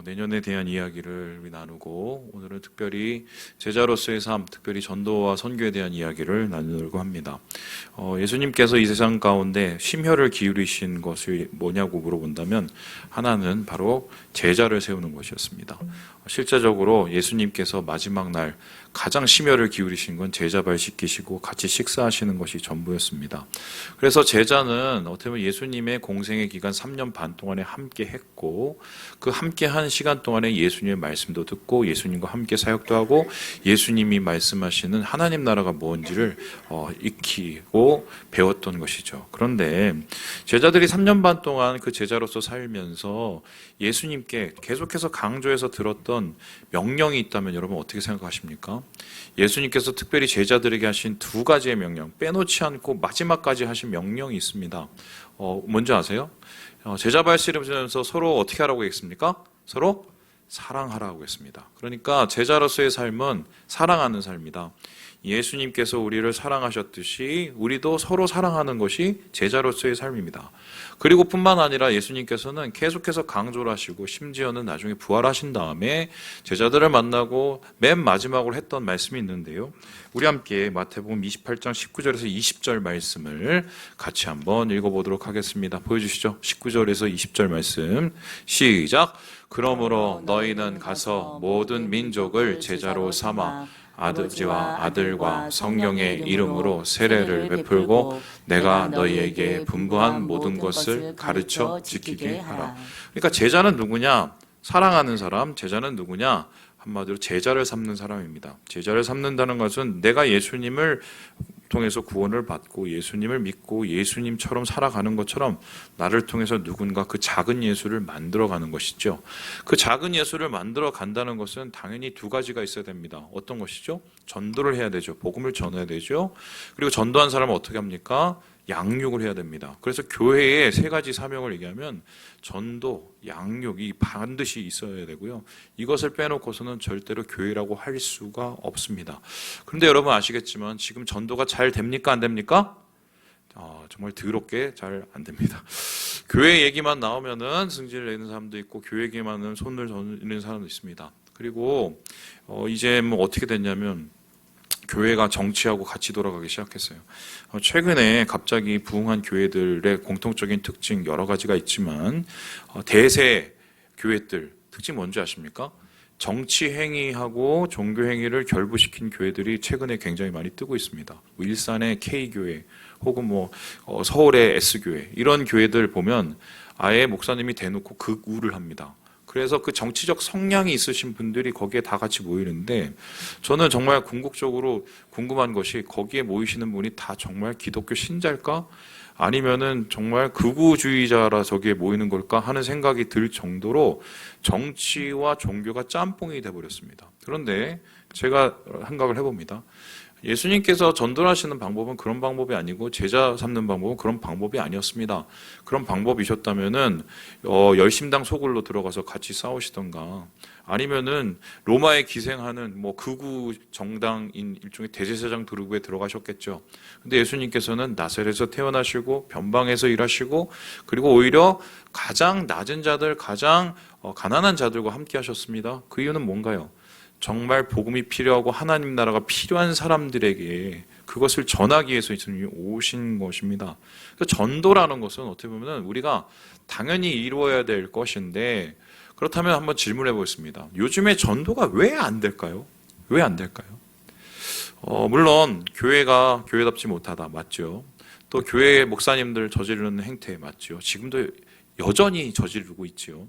내년에 대한 이야기를 우리 나누고 오늘은 특별히 제자로서의 삶, 특별히 전도와 선교에 대한 이야기를 나누려고 합니다. 예수님께서 이 세상 가운데 심혈을 기울이신 것이 뭐냐고 물어본다면 하나는 바로 제자를 세우는 것이었습니다. 실제적으로 예수님께서 마지막 날 가장 심혈을 기울이신 건 제자 발 씻기시고 같이 식사하시는 것이 전부였습니다. 그래서 제자는 어떻게 보면 예수님의 공생의 기간 3년 반 동안에 함께 했고 그 함께 한 시간 동안에 예수님의 말씀도 듣고 예수님과 함께 사역도 하고 예수님이 말씀하시는 하나님 나라가 뭔지를 익히고 배웠던 것이죠. 그런데 제자들이 3년 반 동안 그 제자로서 살면서 예수님께 계속해서 강조해서 들었던 명령이 있다면 여러분 어떻게 생각하십니까? 예수님께서 특별히 제자들에게 하신 두 가지의 명령, 빼놓지 않고 마지막까지 하신 명령이 있습니다. 뭔지 아세요? 제자 발 씻으면서 서로 어떻게 하라고 했습니까? 서로 사랑하라고 했습니다. 그러니까 제자로서의 삶은 사랑하는 삶이다. 예수님께서 우리를 사랑하셨듯이 우리도 서로 사랑하는 것이 제자로서의 삶입니다. 그리고 뿐만 아니라 예수님께서는 계속해서 강조를 하시고 심지어는 나중에 부활하신 다음에 제자들을 만나고 맨 마지막으로 했던 말씀이 있는데요. 우리 함께 마태복음 28장 19절에서 20절 말씀을 같이 한번 읽어보도록 하겠습니다. 보여주시죠. 19절에서 20절 말씀 시작. 그러므로 너희는 가서 모든 민족을 제자로 삼아 아버지와 아들과 성령의 이름으로 세례를 베풀고 내가 너희에게 분부한 모든 것을 가르쳐 지키게 하라. 그러니까 제자는 누구냐? 사랑하는 사람. 제자는 누구냐? 한마디로 제자를 삼는 사람입니다. 제자를 삼는다는 것은 내가 예수님을 통해서 구원을 받고 예수님을 믿고 예수님처럼 살아가는 것처럼 나를 통해서 누군가 그 작은 예수를 만들어가는 것이죠. 그 작은 예수를 만들어 간다는 것은 당연히 두 가지가 있어야 됩니다. 어떤 것이죠? 전도를 해야 되죠. 복음을 전해야 되죠. 그리고 전도한 사람은 어떻게 합니까? 양육을 해야 됩니다. 그래서 교회의 세 가지 사명을 얘기하면 전도, 양육이 반드시 있어야 되고요. 이것을 빼놓고서는 절대로 교회라고 할 수가 없습니다. 그런데 여러분 아시겠지만 지금 전도가 잘 됩니까? 안 됩니까? 정말 더럽게 잘 안 됩니다. 교회 얘기만 나오면은 승질을 내는 사람도 있고 교회 얘기만은 손을 저는 사람도 있습니다. 그리고 이제 뭐 어떻게 됐냐면 교회가 정치하고 같이 돌아가기 시작했어요. 최근에 갑자기 부흥한 교회들의 공통적인 특징 여러 가지가 있지만 대세 교회들 특징 뭔지 아십니까? 정치 행위하고 종교 행위를 결부시킨 교회들이 최근에 굉장히 많이 뜨고 있습니다. 일산의 K교회 혹은 서울의 S교회 이런 교회들 보면 아예 목사님이 대놓고 극우를 합니다. 그래서 그 정치적 성향이 있으신 분들이 거기에 다 같이 모이는데 저는 정말 궁극적으로 궁금한 것이 거기에 모이시는 분이 다 정말 기독교 신자일까? 아니면은 정말 극우주의자라 저기에 모이는 걸까 하는 생각이 들 정도로 정치와 종교가 짬뽕이 돼버렸습니다. 그런데 제가 생각을 해봅니다. 예수님께서 전도를 하시는 방법은 그런 방법이 아니고 제자 삼는 방법은 그런 방법이 아니었습니다. 그런 방법이셨다면은 열심당 소굴로 들어가서 같이 싸우시던가 아니면은 로마에 기생하는 극우 정당인 일종의 대제사장 그룹에 들어가셨겠죠. 근데 예수님께서는 나사렛에서 태어나시고 변방에서 일하시고 그리고 오히려 가장 낮은 자들, 가장 가난한 자들과 함께 하셨습니다. 그 이유는 뭔가요? 정말 복음이 필요하고 하나님 나라가 필요한 사람들에게 그것을 전하기 위해서 예수님이 오신 것입니다. 전도라는 것은 어떻게 보면 우리가 당연히 이루어야 될 것인데 그렇다면 한번 질문해 보겠습니다. 요즘에 전도가 왜 안 될까요? 왜 안 될까요? 물론 교회가 교회답지 못하다 맞죠. 또 교회 목사님들 저지르는 행태 맞죠. 지금도 여전히 저지르고 있죠.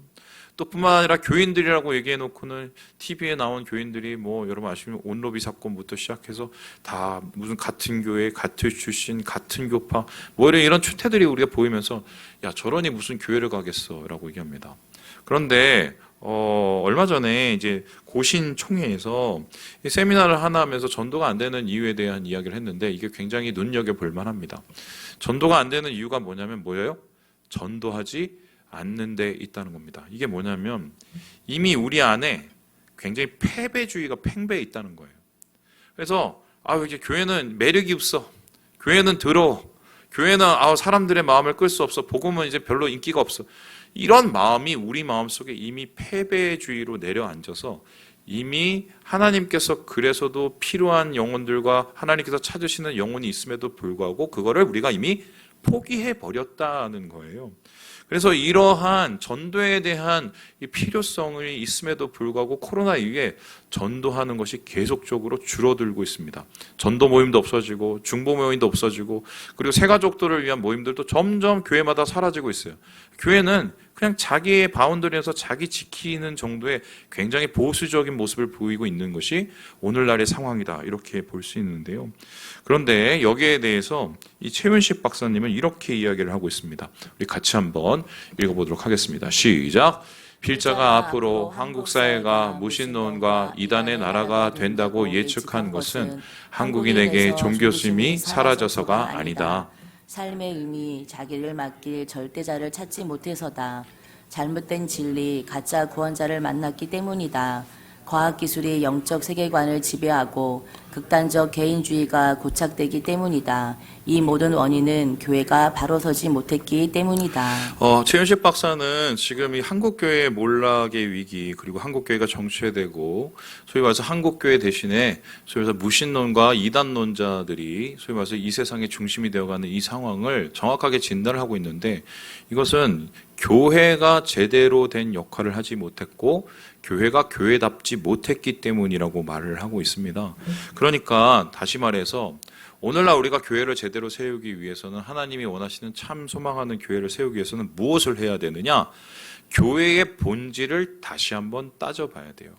또 뿐만 아니라 교인들이라고 얘기해놓고는 TV에 나온 교인들이 여러분 아시면 온로비 사건부터 시작해서 다 무슨 같은 교회, 같은 출신, 같은 교파 이런 추태들이 우리가 보이면서 야 저러니 무슨 교회를 가겠어 라고 얘기합니다. 그런데 얼마 전에 이제 고신 총회에서 세미나를 하나 하면서 전도가 안 되는 이유에 대한 이야기를 했는데 이게 굉장히 눈여겨볼 만합니다. 전도가 안 되는 이유가 뭐예요? 전도하지 않는 데 있다는 겁니다. 이게 뭐냐면 이미 우리 안에 굉장히 패배주의가 팽배해 있다는 거예요. 그래서 이제 교회는 매력이 없어. 교회는 더러워. 교회는 사람들의 마음을 끌 수 없어. 복음은 이제 별로 인기가 없어. 이런 마음이 우리 마음속에 이미 패배주의로 내려앉아서 이미 하나님께서 그래서도 필요한 영혼들과 하나님께서 찾으시는 영혼이 있음에도 불구하고 그거를 우리가 이미 포기해 버렸다는 거예요. 그래서 이러한 전도에 대한 이 필요성이 있음에도 불구하고 코로나 이후에 전도하는 것이 계속적으로 줄어들고 있습니다. 전도 모임도 없어지고 중보 모임도 없어지고 그리고 새가족들을 위한 모임들도 점점 교회마다 사라지고 있어요. 교회는 그냥 자기의 바운더리에서 자기 지키는 정도의 굉장히 보수적인 모습을 보이고 있는 것이 오늘날의 상황이다, 이렇게 볼 수 있는데요. 그런데 여기에 대해서 이 최윤식 박사님은 이렇게 이야기를 하고 있습니다. 우리 같이 한번 읽어보도록 하겠습니다. 시작. 필자가 앞으로 한국 사회가 무신론과 이단의 나라가 된다고 예측한 것은 한국인에게 종교심이 사라져서가 아니다. 삶의 의미, 자기를 맡길 절대자를 찾지 못해서다. 잘못된 진리, 가짜 구원자를 만났기 때문이다. 과학기술이 영적 세계관을 지배하고 극단적 개인주의가 고착되기 때문이다. 이 모든 원인은 교회가 바로 서지 못했기 때문이다. 최윤식 박사는 지금 이 한국교회의 몰락의 위기, 그리고 한국교회가 정체되고 소위 말해서 한국교회 대신에 소위 말해서 무신론과 이단론자들이 소위 말해서 이 세상의 중심이 되어가는 이 상황을 정확하게 진단을 하고 있는데, 이것은 교회가 제대로 된 역할을 하지 못했고 교회가 교회답지 못했기 때문이라고 말을 하고 있습니다. 그러니까 다시 말해서 오늘날 우리가 교회를 제대로 세우기 위해서는, 하나님이 원하시는 참 소망하는 교회를 세우기 위해서는 무엇을 해야 되느냐? 교회의 본질을 다시 한번 따져봐야 돼요.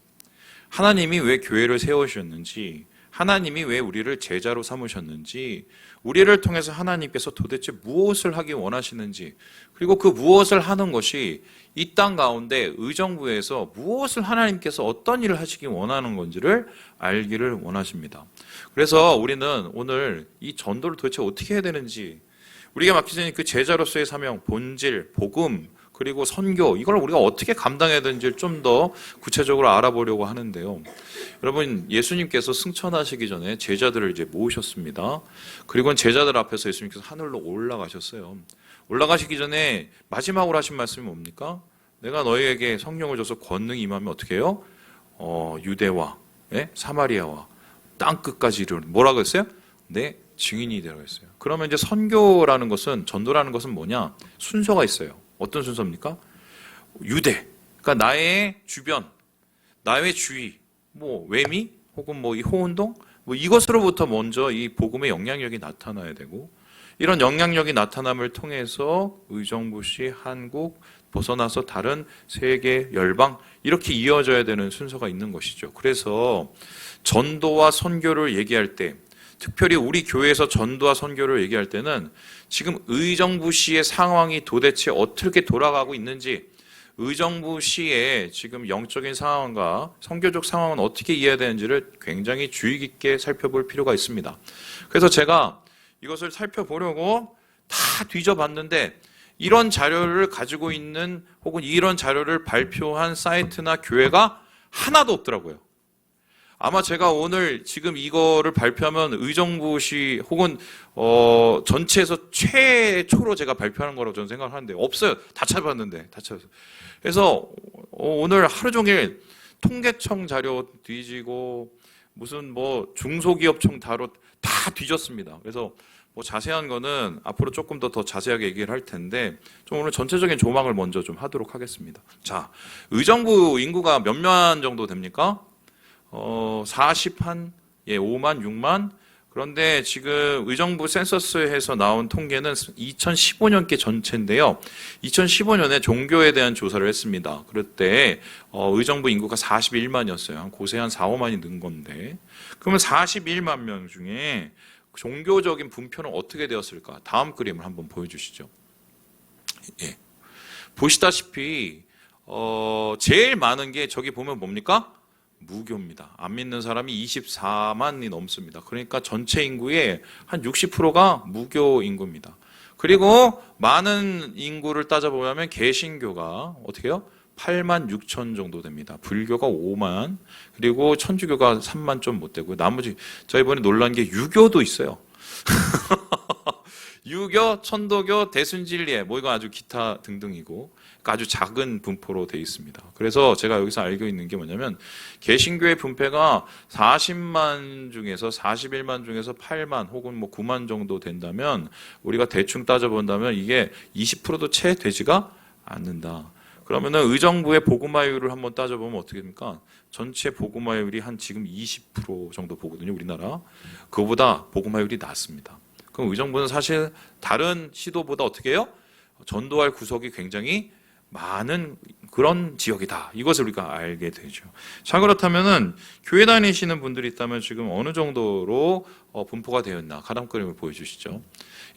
하나님이 왜 교회를 세우셨는지, 하나님이 왜 우리를 제자로 삼으셨는지, 우리를 통해서 하나님께서 도대체 무엇을 하기 원하시는지, 그리고 그 무엇을 하는 것이 이 땅 가운데 의정부에서 무엇을 하나님께서 어떤 일을 하시기 원하는 건지를 알기를 원하십니다. 그래서 우리는 오늘 이 전도를 도대체 어떻게 해야 되는지, 우리가 맡겨진 그 제자로서의 사명, 본질, 복음, 그리고 선교, 이걸 우리가 어떻게 감당해야 되는지를 좀 더 구체적으로 알아보려고 하는데요. 여러분, 예수님께서 승천하시기 전에 제자들을 이제 모으셨습니다. 그리고 제자들 앞에서 예수님께서 하늘로 올라가셨어요. 올라가시기 전에 마지막으로 하신 말씀이 뭡니까? 내가 너희에게 성령을 줘서 권능이 임하면 어떻게 해요? 유대와 사마리아와 땅 끝까지 이르는, 뭐라고 했어요? 내 증인이 되라고 했어요. 그러면 이제 선교라는 것은, 전도라는 것은 뭐냐? 순서가 있어요. 어떤 순서입니까? 유대, 그러니까 나의 주변, 나의 주위, 뭐 외미 혹은 뭐 이 호운동, 뭐 이것으로부터 먼저 이 복음의 영향력이 나타나야 되고, 이런 영향력이 나타남을 통해서 의정부시, 한국, 벗어나서 다른 세계, 열방, 이렇게 이어져야 되는 순서가 있는 것이죠. 그래서 전도와 선교를 얘기할 때, 특별히 우리 교회에서 전도와 선교를 얘기할 때는 지금 의정부시의 상황이 도대체 어떻게 돌아가고 있는지, 의정부시의 지금 영적인 상황과 선교적 상황은 어떻게 이해해야 되는지를 굉장히 주의 깊게 살펴볼 필요가 있습니다. 그래서 제가 이것을 살펴보려고 다 뒤져봤는데, 이런 자료를 가지고 있는 혹은 이런 자료를 발표한 사이트나 교회가 하나도 없더라고요. 아마 제가 오늘 지금 이거를 발표하면 의정부시 혹은 전체에서 최초로 제가 발표하는 거라고 저는 생각을 하는데, 없어요. 다 찾아봤는데, 다 찾았어요. 그래서 오늘 하루 종일 통계청 자료 뒤지고 무슨 뭐 중소기업청 자료 다 뒤졌습니다. 그래서 뭐 자세한 거는 앞으로 조금 더 자세하게 얘기를 할 텐데, 좀 오늘 전체적인 조망을 먼저 좀 하도록 하겠습니다. 자, 의정부 인구가 몇만 정도 됩니까? 5만, 6만. 그런데 지금 의정부 센서스에서 나온 통계는 2015년께 전체인데요. 2015년에 종교에 대한 조사를 했습니다. 그럴 때 의정부 인구가 41만이었어요. 고세 한 4, 5만이 는 건데, 그러면 41만 명 중에 종교적인 분표는 어떻게 되었을까? 다음 그림을 한번 보여주시죠. 예. 보시다시피 제일 많은 게 저기 보면 뭡니까? 무교입니다. 안 믿는 사람이 24만이 넘습니다. 그러니까 전체 인구의 한 60%가 무교 인구입니다. 그리고 많은 인구를 따져보면 개신교가 어떻게 해요? 8만 6천 정도 됩니다. 불교가 5만, 그리고 천주교가 3만 좀 못 되고요. 나머지, 저 이번에 놀란 게 유교도 있어요. 유교, 천도교, 대순진리회, 뭐 이거 아주 기타 등등이고, 아주 작은 분포로 돼 있습니다. 그래서 제가 여기서 알고 있는 게 뭐냐면 개신교의 분배가 40만 중에서 41만 중에서 8만 혹은 뭐 9만 정도 된다면 우리가 대충 따져본다면 이게 20%도 채 되지가 않는다. 그러면은 의정부의 복음화율을 한번 따져보면 어떻게 됩니까? 전체 복음화율이 한 지금 20% 정도 보거든요, 우리나라. 그거보다 복음화율이 낮습니다. 그럼 의정부는 사실 다른 시도보다 어떻게 해요? 전도할 구석이 굉장히 많은 그런 지역이다. 이것을 우리가 알게 되죠. 자, 그렇다면은 교회 다니시는 분들이 있다면 지금 어느 정도로 분포가 되어 있나? 가담 그림을 보여주시죠.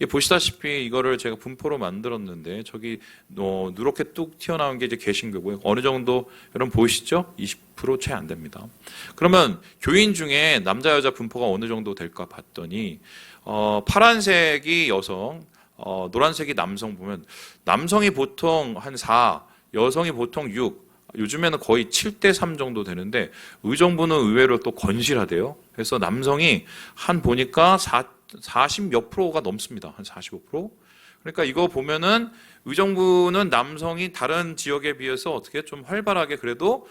보시다시피 이거를 제가 분포로 만들었는데 저기 누렇게 뚝 튀어나온 게 이제 개신교고요. 어느 정도 여러분 보이시죠? 20% 채 안 됩니다. 그러면 교인 중에 남자 여자 분포가 어느 정도 될까 봤더니 파란색이 여성, 노란색이 남성 보면 남성이 보통 한 4, 여성이 보통 6, 요즘에는 거의 7대 3 정도 되는데 의정부는 의외로 또 건실하대요. 그래서 남성이 한 보니까 40 몇 프로가 넘습니다. 한 45%. 그러니까 이거 보면은 의정부는 남성이 다른 지역에 비해서 어떻게 좀 활발하게 그래도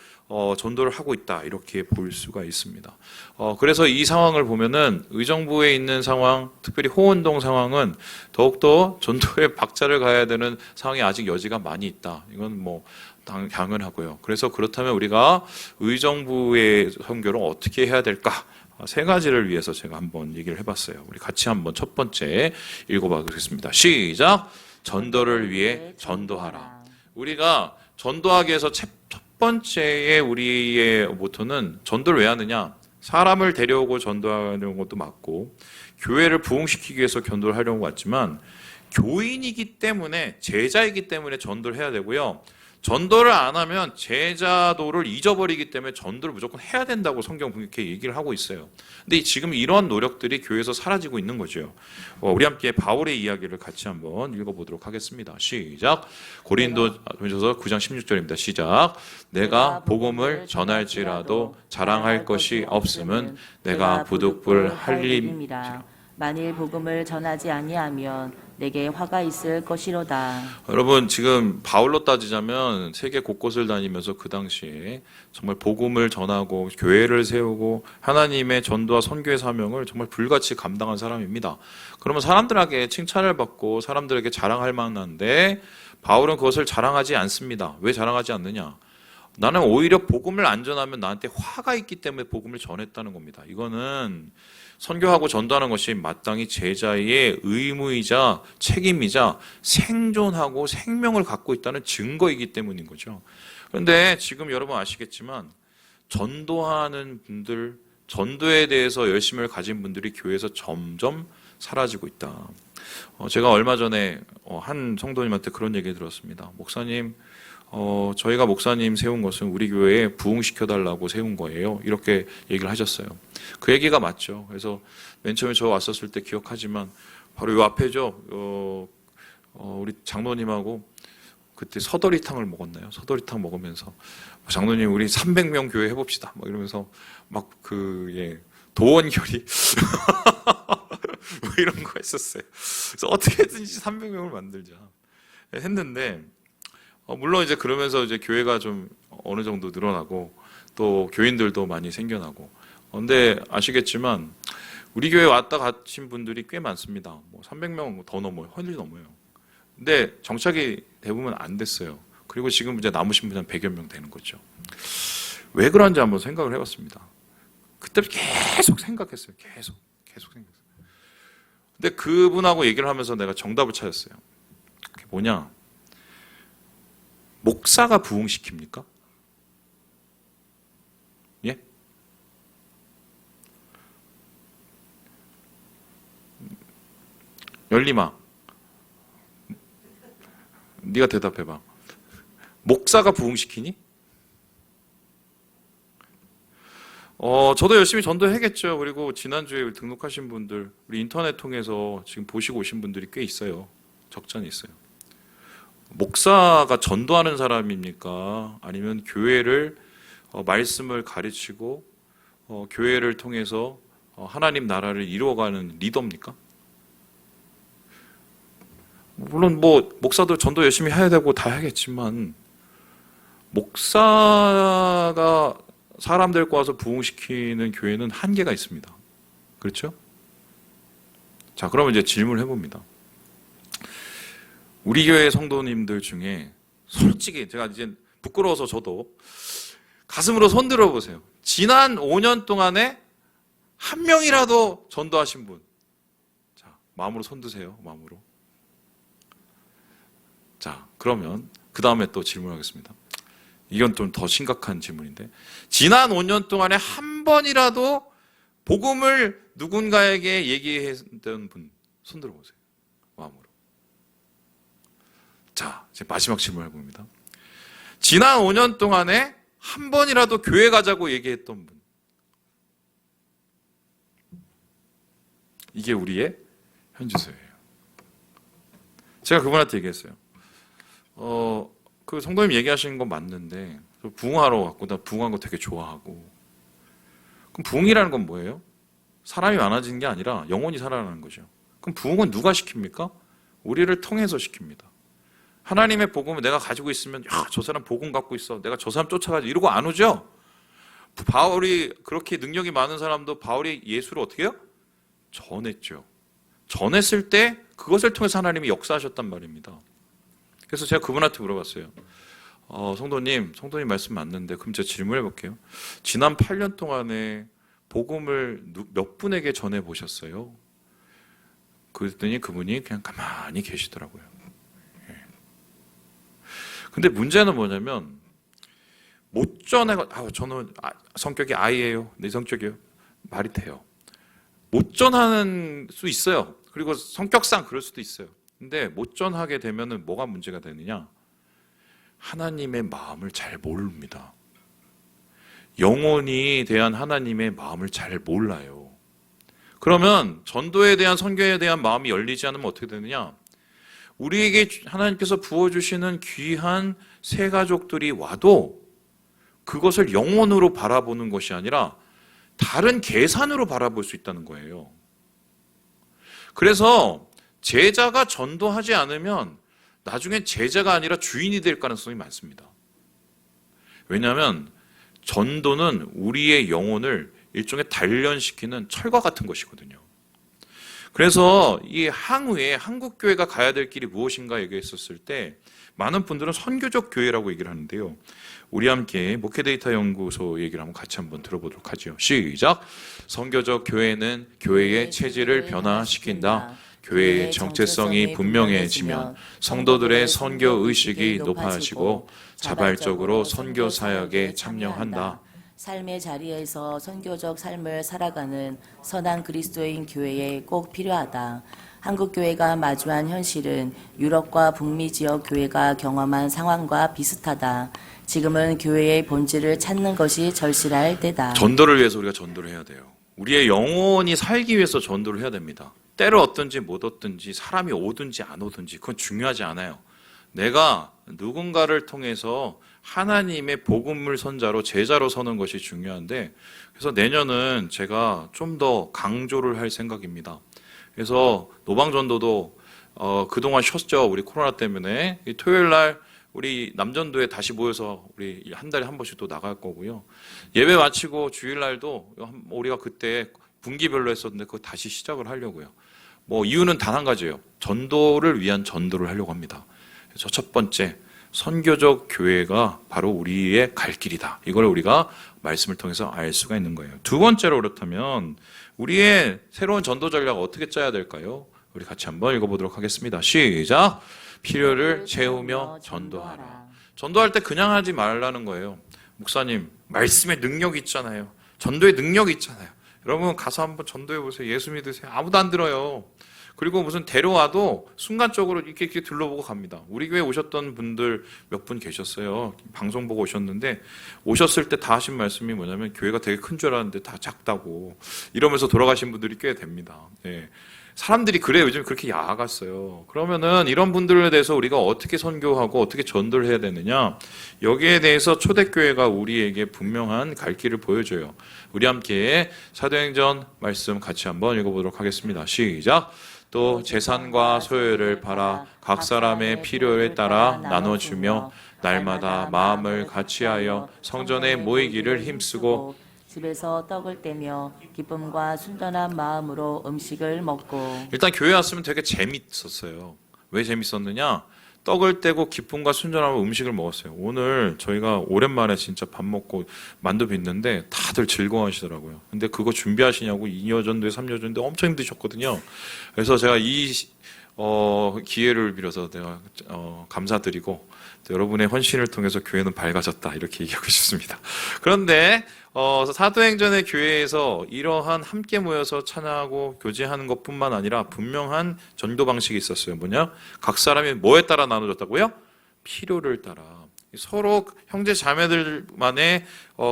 전도를 하고 있다 이렇게 볼 수가 있습니다. 그래서 이 상황을 보면은 의정부에 있는 상황, 특별히 호원동 상황은 더욱더 전도에 박차를 가야 되는 상황이 아직 여지가 많이 있다. 이건 뭐 당연하고요. 그래서 그렇다면 우리가 의정부의 선교를 어떻게 해야 될까? 세 가지를 위해서 제가 한번 얘기를 해봤어요. 우리 같이 한번 첫 번째 읽어보겠습니다. 시작! 전도를 위해 전도하라. 우리가 전도하기 위해서 첫 번째의 우리의 모토는 전도를 왜 하느냐? 사람을 데려오고 전도하는 것도 맞고 교회를 부흥시키기 위해서 전도를 하려고 왔지만 교인이기 때문에 제자이기 때문에 전도를 해야 되고요. 전도를 안 하면 제자도를 잊어버리기 때문에 전도를 무조건 해야 된다고 성경 그렇게 얘기를 하고 있어요. 근데 지금 이런 노력들이 교회에서 사라지고 있는 거죠. 우리 함께 바울의 이야기를 같이 한번 읽어보도록 하겠습니다. 시작. 고린도전서 9장 16절입니다. 시작. 내가 복음을 전할지라도 자랑할 것이 없음은 내가 부득불 할 일임이라. 만일 복음을 전하지 아니하면 내게 화가 있을 것이로다. 여러분 지금 바울로 따지자면 세계 곳곳을 다니면서 그 당시에 정말 복음을 전하고 교회를 세우고 하나님의 전도와 선교의 사명을 정말 불같이 감당한 사람입니다. 그러면 사람들에게 칭찬을 받고 사람들에게 자랑할 만한데 바울은 그것을 자랑하지 않습니다. 왜 자랑하지 않느냐? 나는 오히려 복음을 안 전하면 나한테 화가 있기 때문에 복음을 전했다는 겁니다. 이거는 선교하고 전도하는 것이 마땅히 제자의 의무이자 책임이자 생존하고 생명을 갖고 있다는 증거이기 때문인 거죠. 그런데 지금 여러분 아시겠지만 전도하는 분들, 전도에 대해서 열심을 가진 분들이 교회에서 점점 사라지고 있다. 제가 얼마 전에 한 성도님한테 그런 얘기 들었습니다. 목사님, 저희가 목사님 세운 것은 우리 교회에 부흥시켜달라고 세운 거예요. 이렇게 얘기를 하셨어요. 그 얘기가 맞죠. 그래서 맨 처음에 저 왔었을 때 기억하지만 바로 요 앞에죠. 우리 장로님하고 그때 서더리탕을 먹었나요? 서더리탕 먹으면서 장로님 우리 300명 교회 해봅시다. 막 이러면서 막 도원결이 뭐 이런 거 했었어요. 그래서 어떻게든지 300명을 만들자 했는데 물론 이제 그러면서 이제 교회가 좀 어느 정도 늘어나고 또 교인들도 많이 생겨나고. 근데 아시겠지만 우리 교회 왔다 가신 분들이 꽤 많습니다. 뭐 300명 더 넘어요. 훨씬 넘어요. 근데 정착이 대부분 안 됐어요. 그리고 지금 이제 남으신 분이 한 100여 명 되는 거죠. 왜 그런지 한번 생각을 해봤습니다. 그때 계속 생각했어요. 계속 생각했어요. 근데 그분하고 얘기를 하면서 내가 정답을 찾았어요. 그게 뭐냐? 목사가 부흥시킵니까? 예? 열리마. 네가 대답해봐. 목사가 부흥시키니? 저도 열심히 전도해야겠죠. 그리고 지난주에 등록하신 분들, 우리 인터넷 통해서 지금 보시고 오신 분들이 꽤 있어요. 적잖이 있어요. 목사가 전도하는 사람입니까? 아니면 교회를 말씀을 가르치고 교회를 통해서 하나님 나라를 이루어가는 리더입니까? 물론 뭐 목사도 전도 열심히 해야 되고 다 해야겠지만 목사가 사람 데리고 와서 부흥시키는 교회는 한계가 있습니다. 그렇죠? 자, 그러면 이제 질문을 해봅니다. 우리 교회 성도님들 중에 솔직히 제가 이제 부끄러워서 저도 가슴으로 손 들어보세요. 지난 5년 동안에 한 명이라도 전도하신 분. 자, 마음으로 손 드세요. 마음으로. 자, 그러면 그 다음에 또 질문하겠습니다. 이건 좀 더 심각한 질문인데, 지난 5년 동안에 한 번이라도 복음을 누군가에게 얘기했던 분 손 들어보세요. 마음으로. 자, 이제 마지막 질문을 해봅니다. 지난 5년 동안에 한 번이라도 교회 가자고 얘기했던 분. 이게 우리의 현주소예요. 제가 그분한테 얘기했어요. 그 성도님 얘기하시는 건 맞는데 부흥하러 왔고 나 부흥한 거 되게 좋아하고. 그럼 부흥이라는 건 뭐예요? 사람이 많아지는 게 아니라 영혼이 살아나는 거죠. 그럼 부흥은 누가 시킵니까? 우리를 통해서 시킵니다. 하나님의 복음을 내가 가지고 있으면 야, 저 사람 복음 갖고 있어. 내가 저 사람 쫓아가지. 이러고 안 오죠? 바울이 그렇게 능력이 많은 사람도 바울이 예수를 어떻게 해요? 전했죠. 전했을 때 그것을 통해서 하나님이 역사하셨단 말입니다. 그래서 제가 그분한테 물어봤어요. 성도님 말씀 맞는데 그럼 제가 질문해 볼게요. 지난 8년 동안에 복음을 몇 분에게 전해 보셨어요? 그랬더니 그분이 그냥 가만히 계시더라고요. 근데 문제는 뭐냐면 못 전해가 저는 성격이 I예요. 내 성격이요. 말이 돼요. 못 전하는 수 있어요. 그리고 성격상 그럴 수도 있어요. 근데 못 전하게 되면은 뭐가 문제가 되느냐? 하나님의 마음을 잘 모릅니다. 영혼이 대한 하나님의 마음을 잘 몰라요. 그러면 전도에 대한 선교에 대한 마음이 열리지 않으면 어떻게 되느냐? 우리에게 하나님께서 부어주시는 귀한 새 가족들이 와도 그것을 영혼으로 바라보는 것이 아니라 다른 계산으로 바라볼 수 있다는 거예요. 그래서 제자가 전도하지 않으면 나중에 제자가 아니라 주인이 될 가능성이 많습니다. 왜냐하면 전도는 우리의 영혼을 일종의 단련시키는 철과 같은 것이거든요. 그래서 이 향후에 한국교회가 가야 될 길이 무엇인가 얘기했었을 때 많은 분들은 선교적 교회라고 얘기를 하는데요. 우리 함께 목회데이터 연구소 얘기를 한번 같이 한번 들어보도록 하죠. 시작! 선교적 교회는 교회의 체질을 변화시킨다. 교회의 정체성이 분명해지면 성도들의 선교 의식이 높아지고 자발적으로 선교 사역에 참여한다. 삶의 자리에서 선교적 삶을 살아가는 선한 그리스도인 교회에 꼭 필요하다. 한국 교회가 마주한 현실은 유럽과 북미 지역 교회가 경험한 상황과 비슷하다. 지금은 교회의 본질을 찾는 것이 절실할 때다. 전도를 위해서 우리가 전도를 해야 돼요. 우리의 영혼이 살기 위해서 전도를 해야 됩니다. 때를 얻든지 못 얻든지 사람이 오든지 안 오든지 그건 중요하지 않아요. 내가 누군가를 통해서 하나님의 복음을 선자로 제자로 서는 것이 중요한데, 그래서 내년은 제가 좀 더 강조를 할 생각입니다. 그래서 노방전도도 그동안 쉬었죠. 우리 코로나 때문에. 토요일 날 우리 남전도에 다시 모여서 우리 한 달에 한 번씩 또 나갈 거고요. 예배 마치고 주일 날도 우리가 그때 분기별로 했었는데 그거 다시 시작을 하려고요. 뭐 이유는 단 한 가지예요. 전도를 위한 전도를 하려고 합니다. 그래서 첫 번째, 선교적 교회가 바로 우리의 갈 길이다. 이걸 우리가 말씀을 통해서 알 수가 있는 거예요. 두 번째로 그렇다면 우리의 새로운 전도 전략을 어떻게 짜야 될까요? 우리 같이 한번 읽어보도록 하겠습니다. 시작! 필요를 채우며 전도하라. 전도할 때 그냥 하지 말라는 거예요. 목사님, 말씀에 능력이 있잖아요. 전도에 능력이 있잖아요. 여러분 가서 한번 전도해 보세요. 예수 믿으세요. 아무도 안 들어요. 그리고 무슨 데려와도 순간적으로 이렇게 둘러보고 갑니다. 우리 교회 오셨던 분들 몇 분 계셨어요. 방송 보고 오셨는데 오셨을 때 다 하신 말씀이 뭐냐면 교회가 되게 큰 줄 알았는데 다 작다고 이러면서 돌아가신 분들이 꽤 됩니다. 네. 사람들이 그래요. 요즘 그렇게 야갔어요. 그러면은 이런 분들에 대해서 우리가 어떻게 선교하고 어떻게 전도를 해야 되느냐? 여기에 대해서 초대교회가 우리에게 분명한 갈 길을 보여줘요. 우리 함께 사도행전 말씀 같이 한번 읽어보도록 하겠습니다. 시작! 또 재산과 소유를 팔아 각 사람의 필요에 따라 나눠주며 날마다 마음을 같이하여 성전에 모이기를 힘쓰고 집에서 떡을 떼며 기쁨과 순전한 마음으로 음식을 먹고. 일단 교회 왔으면 되게 재밌었어요. 왜 재밌었느냐? 떡을 떼고 기쁨과 순전함으로 음식을 먹었어요. 오늘 저희가 오랜만에 진짜 밥 먹고 만두 빚는데 다들 즐거워하시더라고요. 근데 그거 준비하시냐고 2년 전도에 3년 전도에 엄청 힘드셨거든요. 그래서 제가 이 기회를 빌어서 내가 감사드리고 여러분의 헌신을 통해서 교회는 밝아졌다 이렇게 얘기하고 싶습니다. 그런데 사도행전의 교회에서 이러한 함께 모여서 찬양하고 교제하는 것뿐만 아니라 분명한 전도 방식이 있었어요. 뭐냐? 각 사람이 뭐에 따라 나눠졌다고요? 필요를 따라. 서로 형제 자매들만의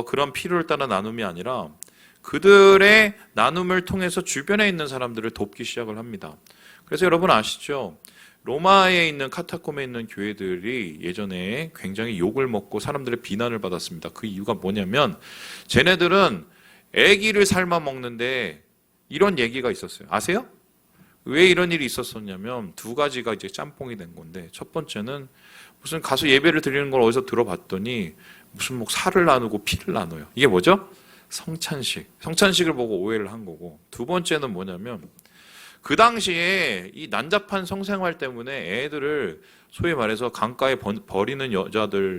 그런 필요를 따라 나눔이 아니라 그들의 나눔을 통해서 주변에 있는 사람들을 돕기 시작을 합니다. 그래서 여러분 아시죠? 로마에 있는 카타콤에 있는 교회들이 예전에 굉장히 욕을 먹고 사람들의 비난을 받았습니다. 그 이유가 뭐냐면 쟤네들은 애기를 삶아 먹는데 이런 얘기가 있었어요. 아세요? 왜 이런 일이 있었었냐면 두 가지가 이제 짬뽕이 된 건데 첫 번째는 무슨 가서 예배를 드리는 걸 어디서 들어봤더니 무슨 뭐 살을 나누고 피를 나눠요. 이게 뭐죠? 성찬식을 보고 오해를 한 거고 두 번째는 뭐냐면 그 당시에 이 난잡한 성생활 때문에 애들을 소위 말해서 강가에 버리는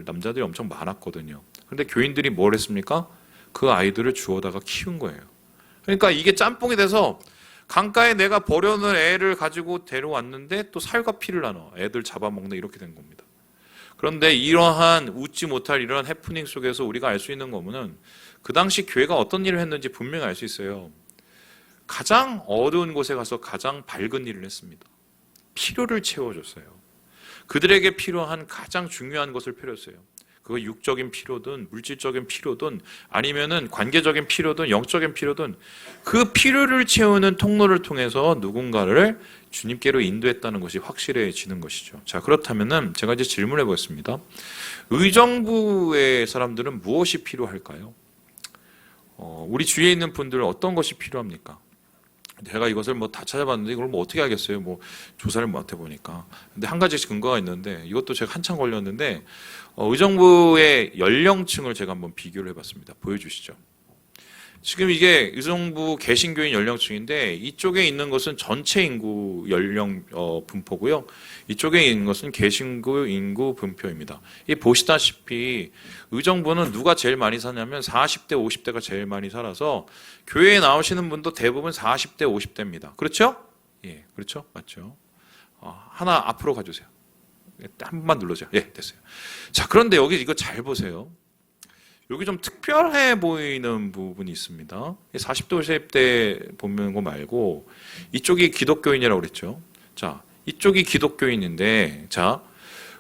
남자들이 엄청 많았거든요. 그런데 교인들이 뭘 했습니까? 그 아이들을 주워다가 키운 거예요. 그러니까 이게 짬뽕이 돼서 강가에 내가 버려놓은 애를 가지고 데려왔는데 또 살과 피를 나눠 애들 잡아먹는 이렇게 된 겁니다. 그런데 이러한 웃지 못할 이런 해프닝 속에서 우리가 알 수 있는 거는 그 당시 교회가 어떤 일을 했는지 분명히 알 수 있어요. 가장 어두운 곳에 가서 가장 밝은 일을 했습니다. 필요를 채워줬어요. 그들에게 필요한 가장 중요한 것을 필요했어요. 그거 육적인 필요든 물질적인 필요든 아니면은 관계적인 필요든 영적인 필요든 그 필요를 채우는 통로를 통해서 누군가를 주님께로 인도했다는 것이 확실해지는 것이죠. 자, 그렇다면은 제가 이제 질문해 보겠습니다. 의정부의 사람들은 무엇이 필요할까요? 우리 주위에 있는 분들은 어떤 것이 필요합니까? 제가 이것을 뭐 다 찾아봤는데 이걸 뭐 어떻게 알겠어요? 뭐 조사를 못 해보니까. 근데 한 가지 근거가 있는데 이것도 제가 한참 걸렸는데 의정부의 연령층을 제가 한번 비교를 해봤습니다. 보여주시죠. 지금 이게 의정부 개신교인 연령층인데 이쪽에 있는 것은 전체 인구 연령 분포고요. 이쪽에 있는 것은 개신교 인구 분포입니다. 이 보시다시피 의정부는 누가 제일 많이 사냐면 40대, 50대가 제일 많이 살아서 교회에 나오시는 분도 대부분 40대, 50대입니다. 그렇죠? 예, 그렇죠? 맞죠? 하나 앞으로 가주세요. 한 번만 눌러줘요. 예, 됐어요. 자, 그런데 여기 이거 잘 보세요. 여기 좀 특별해 보이는 부분이 있습니다. 40대, 50대 보면 거 말고 이쪽이 기독교인이라고 그랬죠. 자, 이쪽이 기독교인인데 자,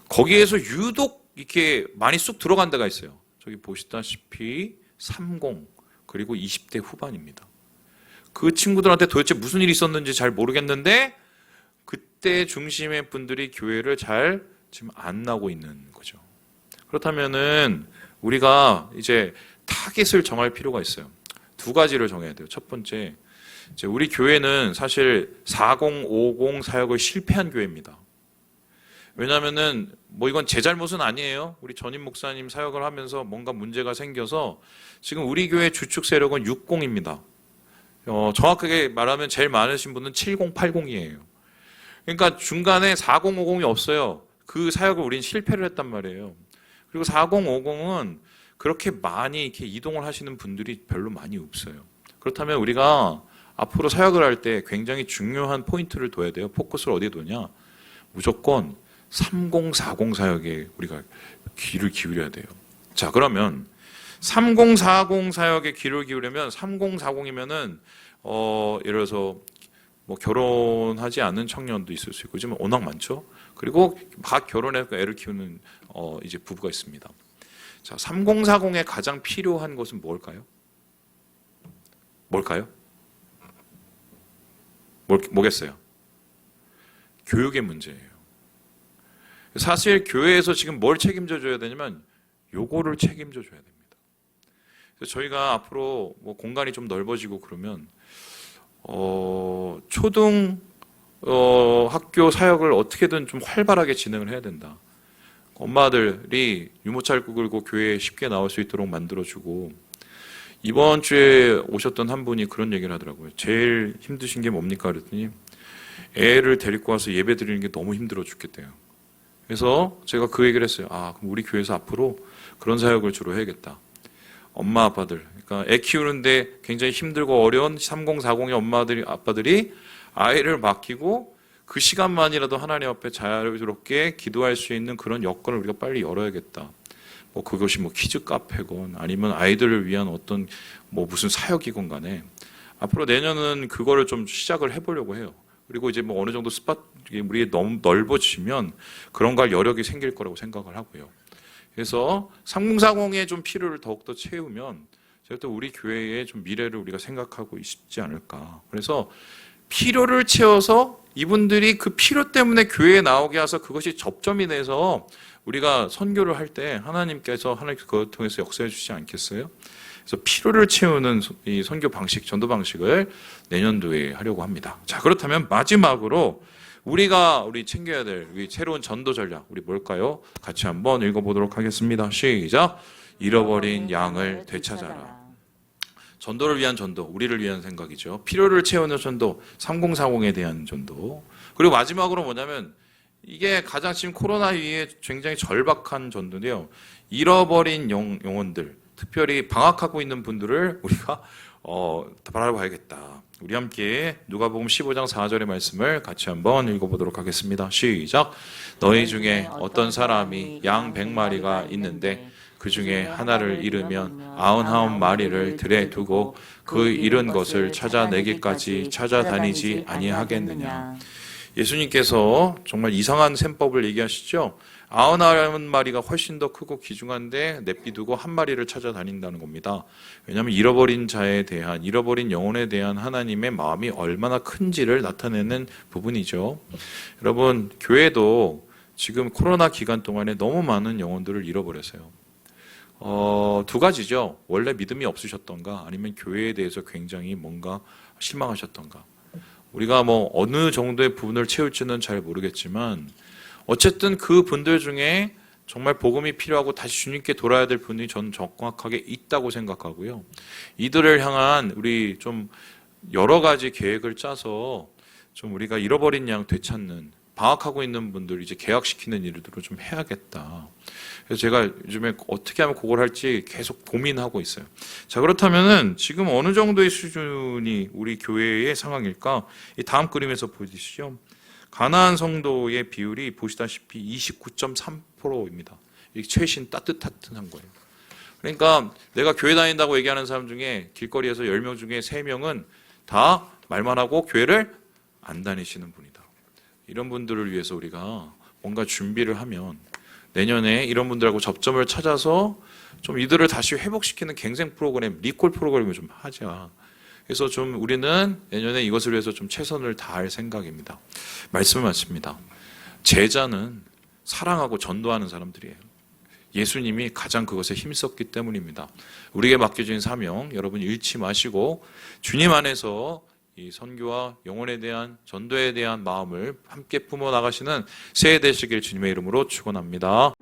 거기에서 유독 이렇게 많이 쑥 들어간 데가 있어요. 저기 보시다시피 30 그리고 20대 후반입니다. 그 친구들한테 도대체 무슨 일이 있었는지 잘 모르겠는데 그때 중심의 분들이 교회를 잘 지금 안 나오고 있는 거죠. 그렇다면은 우리가 이제 타겟을 정할 필요가 있어요. 두 가지를 정해야 돼요. 첫 번째, 이제 우리 교회는 사실 4050 사역을 실패한 교회입니다. 왜냐하면은 뭐 이건 제 잘못은 아니에요. 우리 전임 목사님 사역을 하면서 뭔가 문제가 생겨서 지금 우리 교회 주축 세력은 60입니다. 정확하게 말하면 제일 많으신 분은 7080이에요. 그러니까 중간에 4050이 없어요. 그 사역을 우린 실패를 했단 말이에요. 그리고 4050은 그렇게 많이 이렇게 이동을 하시는 분들이 별로 많이 없어요. 그렇다면 우리가 앞으로 사역을 할 때 굉장히 중요한 포인트를 둬야 돼요. 포커스를 어디에 두냐? 무조건 3040 사역에 우리가 귀를 기울여야 돼요. 자, 그러면 3040 사역에 귀를 기울이면 3040이면은 예를 들어서 뭐 결혼하지 않은 청년도 있을 수 있고 요즘은 워낙 많죠. 그리고 막 결혼해서 애를 키우는 이제 부부가 있습니다. 자, 3040에 가장 필요한 것은 뭘까요? 뭘까요? 뭐겠어요? 교육의 문제예요. 사실 교회에서 지금 뭘 책임져 줘야 되냐면 요거를 책임져 줘야 됩니다. 그래서 저희가 앞으로 뭐 공간이 좀 넓어지고 그러면 초등 학교 사역을 어떻게든 좀 활발하게 진행을 해야 된다. 엄마들이 유모차를 끌고 교회에 쉽게 나올 수 있도록 만들어주고, 이번 주에 오셨던 한 분이 그런 얘기를 하더라고요. 제일 힘드신 게 뭡니까? 그랬더니 애를 데리고 와서 예배 드리는 게 너무 힘들어 죽겠대요. 그래서 제가 그 얘기를 했어요. 그럼 우리 교회에서 앞으로 그런 사역을 주로 해야겠다. 엄마 아빠들, 그러니까 애 키우는데 굉장히 힘들고 어려운 3040의 엄마들이 아빠들이 아이를 맡기고 그 시간만이라도 하나님 앞에 자유롭게 기도할 수 있는 그런 여건을 우리가 빨리 열어야겠다. 그것이 키즈 카페건 아니면 아이들을 위한 어떤 무슨 사역이건 간에 앞으로 내년은 그거를 좀 시작을 해보려고 해요. 그리고 이제 어느 정도 우리 너무 넓어지면 그런 걸 여력이 생길 거라고 생각을 하고요. 그래서 상공사공의 좀 필요를 더욱더 채우면 제가 또 우리 교회의 좀 미래를 우리가 생각하고 있지 않을까. 그래서 필요를 채워서 이분들이 그 필요 때문에 교회에 나오게 해서 그것이 접점이 돼서 우리가 선교를 할 때 하나님께서 그걸 통해서 역사해 주시지 않겠어요? 그래서 필요를 채우는 이 선교 방식, 전도 방식을 내년도에 하려고 합니다. 자, 그렇다면 마지막으로 우리 챙겨야 될 우리 새로운 전도 전략, 우리 뭘까요? 같이 한번 읽어보도록 하겠습니다. 시작. 잃어버린 양을 되찾아라. 전도를 위한 전도, 우리를 위한 생각이죠. 필요를 채우는 전도, 3040에 대한 전도. 그리고 마지막으로 뭐냐면 이게 가장 지금 코로나 위에 굉장히 절박한 전도인데요. 잃어버린 영혼들, 특별히 방학하고 있는 분들을 우리가 바라봐야겠다. 우리 함께 누가복음 15장 4절의 말씀을 같이 한번 읽어보도록 하겠습니다. 시작. 너희 중에 어떤 사람이 양 100마리가 있는데 그 중에 하나를 잃으면 99마리를 들에 두고 그 잃은 것을 찾아내기까지 찾아다니지 아니하겠느냐. 예수님께서 정말 이상한 셈법을 얘기하시죠. 99마리가 훨씬 더 크고 귀중한데 내비두고 한 마리를 찾아다닌다는 겁니다. 왜냐하면 잃어버린 자에 대한, 잃어버린 영혼에 대한 하나님의 마음이 얼마나 큰지를 나타내는 부분이죠. 여러분, 교회도 지금 코로나 기간 동안에 너무 많은 영혼들을 잃어버렸어요. 두 가지죠. 원래 믿음이 없으셨던가 아니면 교회에 대해서 굉장히 뭔가 실망하셨던가. 우리가 어느 정도의 부분을 채울지는 잘 모르겠지만 어쨌든 그 분들 중에 정말 복음이 필요하고 다시 주님께 돌아야 될 분이 저는 정확하게 있다고 생각하고요. 이들을 향한 우리 좀 여러 가지 계획을 짜서 좀 우리가 잃어버린 양 되찾는, 방학하고 있는 분들 이제 개학시키는 일들을 좀 해야겠다. 그래서 제가 요즘에 어떻게 하면 그걸 할지 계속 고민하고 있어요. 자, 그렇다면은 지금 어느 정도의 수준이 우리 교회의 상황일까? 이 다음 그림에서 보시죠. 가나안 성도의 비율이 보시다시피 29.3%입니다. 이게 최신 따뜻한 거예요. 그러니까 내가 교회 다닌다고 얘기하는 사람 중에 길거리에서 10명 중에 3명은 다 말만 하고 교회를 안 다니시는 분이다. 이런 분들을 위해서 우리가 뭔가 준비를 하면 내년에 이런 분들하고 접점을 찾아서 좀 이들을 다시 회복시키는 갱생 프로그램, 리콜 프로그램을 좀 하자. 그래서 좀 우리는 내년에 이것을 위해서 좀 최선을 다할 생각입니다. 말씀을 마칩니다. 제자는 사랑하고 전도하는 사람들이에요. 예수님이 가장 그것에 힘썼기 때문입니다. 우리에게 맡겨진 사명, 여러분 잃지 마시고 주님 안에서 이 선교와 영혼에 대한 전도에 대한 마음을 함께 품어 나가시는 새해 되시길 주님의 이름으로 축원합니다.